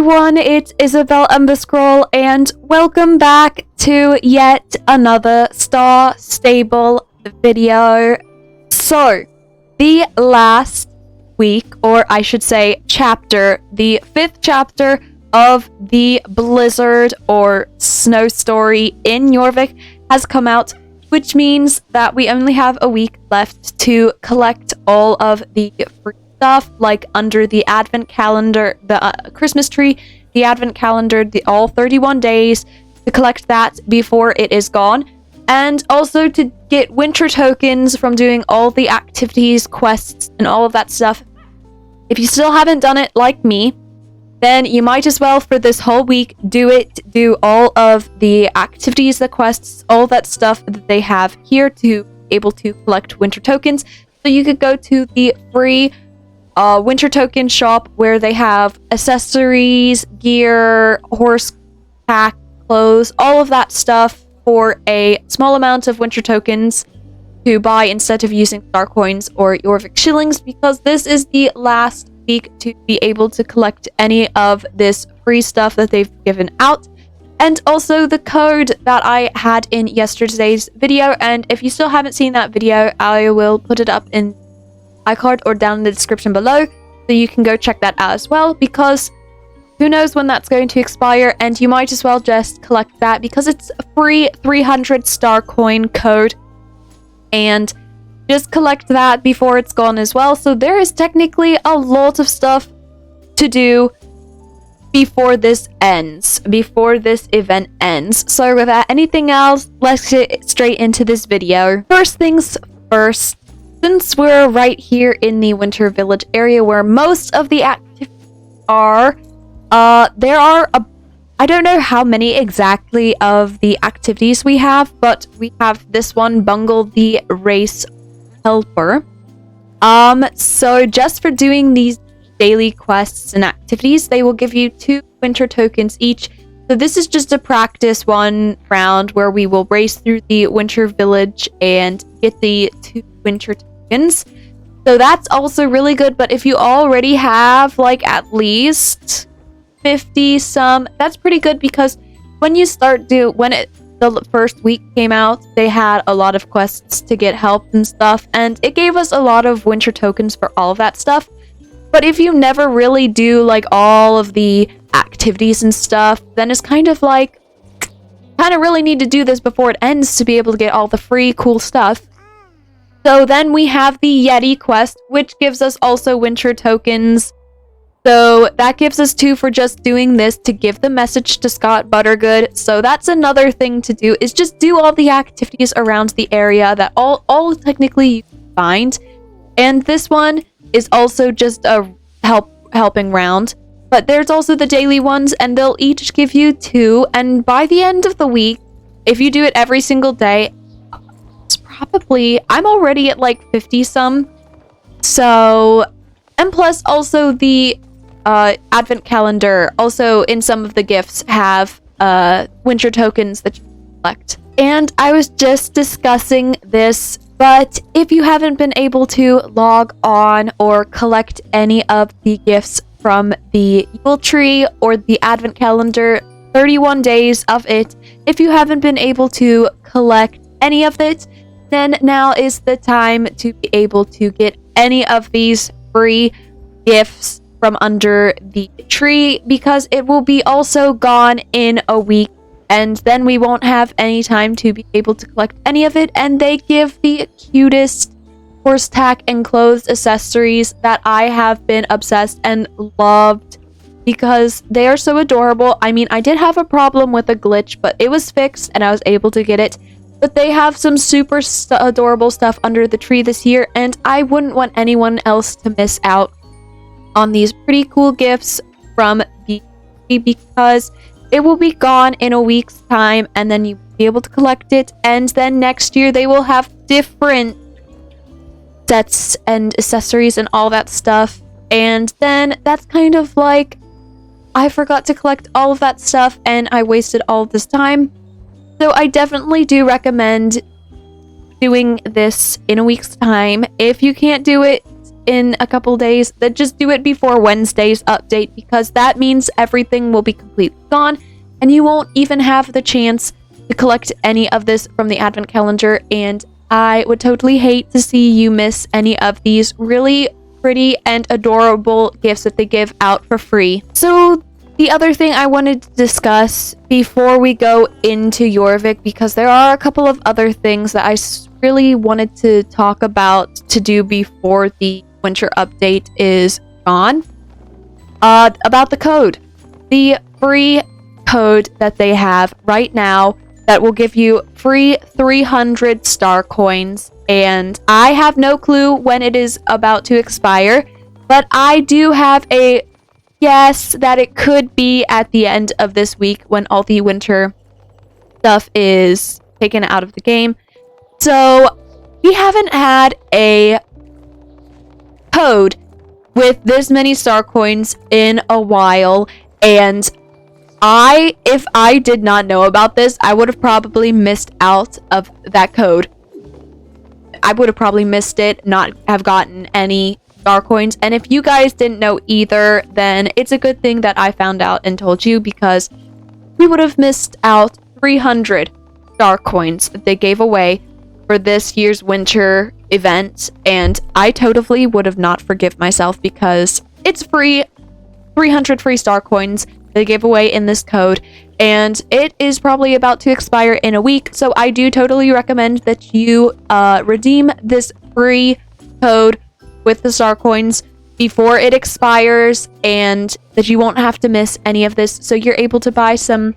everyone, it's Isabel Emberscroll, and welcome back to yet another Star Stable video. So, the last week, or I should say chapter, the 5th chapter of the Blizzard or Snow story in 𝓤𝓪𝓲 has come out, which means that we only have a week left to collect all of the free stuff, like under the advent calendar, the Christmas tree, the advent calendar, the all 31 days, to collect that before it is gone, and also to get winter tokens from doing all the activities, quests, and all of that stuff. If you still haven't done it like me, then you might as well for this whole week do all of the activities, the quests, all that stuff that they have here to be able to collect winter tokens. So you could go to the free winter token shop where they have accessories, gear, horse pack, clothes, all of that stuff for a small amount of winter tokens to buy instead of using star coins or 𝓤𝓪𝓲 shillings, because this is the last week to be able to collect any of this free stuff that they've given out. And also the code that I had in yesterday's video, and if you still haven't seen that video, I will put it up in iCard or down in the description below, so you can go check that out as well, because who knows when that's going to expire, and you might as well just collect that because it's a free 300 star coin code, and just collect that before it's gone as well. So there is technically a lot of stuff to do before this ends, before this event ends. So without anything else, let's get straight into this video. First things first, since we're right here in the Winter Village area where most of the activities are, there are I don't know how many exactly of the activities we have, but we have this one, Bungle the Race Helper. So just for doing these daily quests and activities, they will give you 2 winter tokens each. So this is just a practice one round where we will race through the Winter Village and get the 2 winter tokens. So that's also really good, but if you already have like at least 50 some, that's pretty good, because when you start the first week came out, they had a lot of quests to get help and stuff, and it gave us a lot of winter tokens for all of that stuff. But if you never really do like all of the activities and stuff, then it's kind of like, really need to do this before it ends to be able to get all the free cool stuff. So then we have the Yeti quest, which gives us also winter tokens. So that gives us 2 for just doing this, to give the message to 𝓤𝓪𝓲. So that's another thing to do, is just do all the activities around the area that all technically you can find. And this one is also just a helping round. But there's also the daily ones, and they'll each give you 2. And by the end of the week, if you do it every single day, it's probably, I'm already at like 50 some. So, and plus also the advent calendar, also in some of the gifts have winter tokens that you can collect. And I was just discussing this, but if you haven't been able to log on or collect any of the gifts from the Yule tree or the advent calendar, 31 days of it, if you haven't been able to collect any of it, then now is the time to be able to get any of these free gifts from under the tree, because it will be also gone in a week, and then we won't have any time to be able to collect any of it. And they give the cutest horse tack and clothes accessories that I have been obsessed and loved, because they are so adorable. I mean, I did have a problem with a glitch, but it was fixed and I was able to get it. But they have some super adorable stuff under the tree this year, and I wouldn't want anyone else to miss out on these pretty cool gifts from the tree, because it will be gone in a week's time, and then you'll be able to collect it. And then next year they will have different sets and accessories and all that stuff. And then that's kind of like, I forgot to collect all of that stuff and I wasted all of this time. So I definitely do recommend doing this in a week's time. If you can't do it in a couple days, then just do it before Wednesday's update, because that means everything will be completely gone and you won't even have the chance to collect any of this from the advent calendar. And I would totally hate to see you miss any of these really pretty and adorable gifts that they give out for free. So the other thing I wanted to discuss before we go into Jorvik, because there are a couple of other things that I really wanted to talk about to do before the winter update is gone. About the code. The free code that they have right now that will give you free 300 star coins, and I have no clue when it is about to expire, but I do have a guess that it could be at the end of this week when all the winter stuff is taken out of the game. So we haven't had a code with this many star coins in a while, and if I did not know about this, I would have probably missed out of that code. I would have probably missed it, not have gotten any star coins. And if you guys didn't know either, then it's a good thing that I found out and told you, because we would have missed out 300 star coins that they gave away for this year's winter event, and I totally would have not forgive myself, because it's free. 300 free star coins they gave away in this code, and it is probably about to expire in a week, so I do totally recommend that you redeem this free code with the star coins before it expires, and that you won't have to miss any of this, so you're able to buy some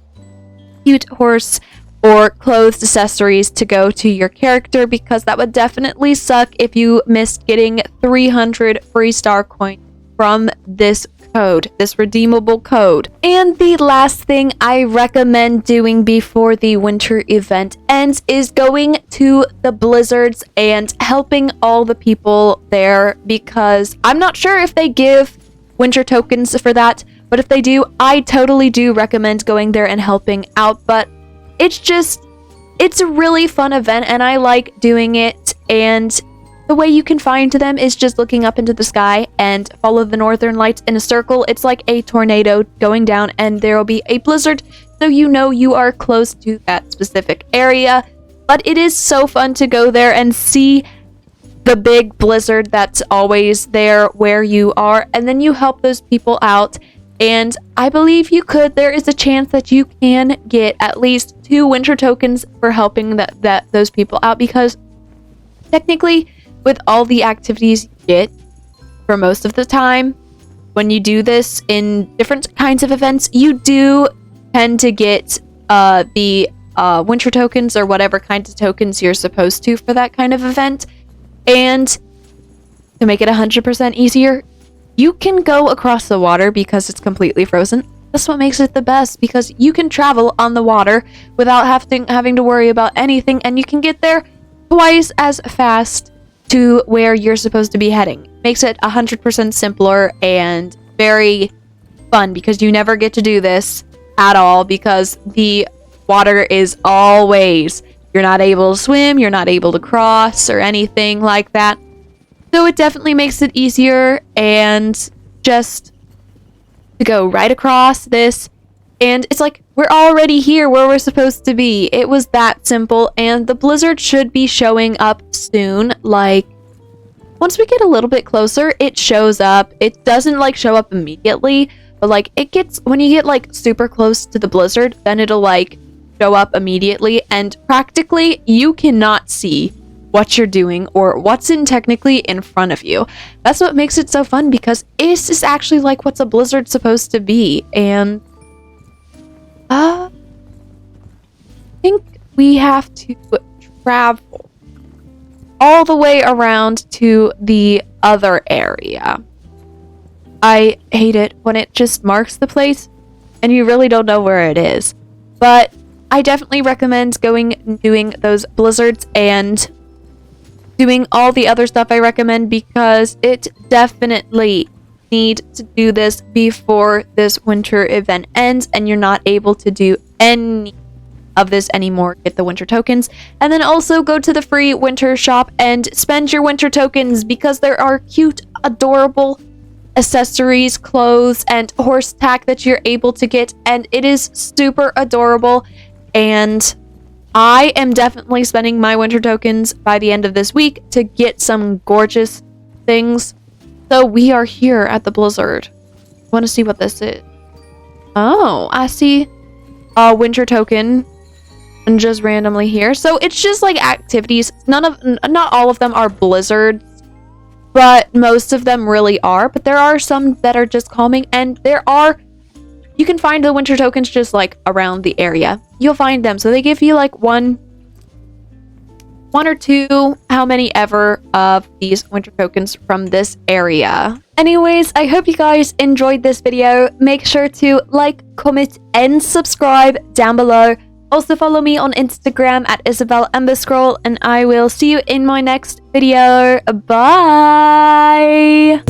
cute horse or clothes accessories to go to your character, because that would definitely suck if you missed getting 300 free star coins from this code, this redeemable code. And the last thing I recommend doing before the winter event ends is going to the blizzards and helping all the people there, because I'm not sure if they give winter tokens for that, but if they do, I totally do recommend going there and helping out. But it's a really fun event and I like doing it, and the way you can find them is just looking up into the sky and follow the northern lights in a circle. It's like a tornado going down, and there will be a blizzard, so you know you are close to that specific area. But it is so fun to go there and see the big blizzard that's always there where you are, and then you help those people out. And I believe there is a chance that you can get at least 2 winter tokens for helping those people out, because technically, with all the activities you get for most of the time, when you do this in different kinds of events, you do tend to get the winter tokens or whatever kinds of tokens you're supposed to for that kind of event. And to make it 100% easier, you can go across the water because it's completely frozen. That's what makes it the best, because you can travel on the water without having to worry about anything, and you can get there twice as fast to where you're supposed to be heading. Makes it 100% simpler and very fun, because you never get to do this at all, because the water is always, you're not able to swim, you're not able to cross or anything like that. So it definitely makes it easier, and just to go right across this, and it's like we're already here where we're supposed to be. It was that simple, and the blizzard should be showing up soon. Like, once we get a little bit closer, it shows up. It doesn't like show up immediately, but like when you get like super close to the blizzard, then it'll like show up immediately, and practically you cannot see what you're doing or what's technically in front of you. That's what makes it so fun, because this is actually like what's a blizzard supposed to be. And I think we have to travel all the way around to the other area. I hate it when it just marks the place and you really don't know where it is. But I definitely recommend going and doing those blizzards and doing all the other stuff I recommend, because it definitely need to do this before this winter event ends and you're not able to do any of this anymore. Get the winter tokens, and then also go to the free winter shop and spend your winter tokens, because there are cute adorable accessories, clothes, and horse tack that you're able to get, and it is super adorable. And I am definitely spending my winter tokens by the end of this week to get some gorgeous things. So we are here at the Blizzard. I want to see what this is. Oh, I see a winter token and just randomly here. So it's just like activities. Not all of them are Blizzards, but most of them really are. But there are some that are just calming, and you can find the winter tokens just like around the area. You'll find them. So they give you like one or two, how many ever, of these winter tokens from this area. Anyways, I hope you guys enjoyed this video. Make sure to like, comment, and subscribe down below. Also follow me on Instagram at Isabel Emberscroll, and I will see you in my next video. Bye!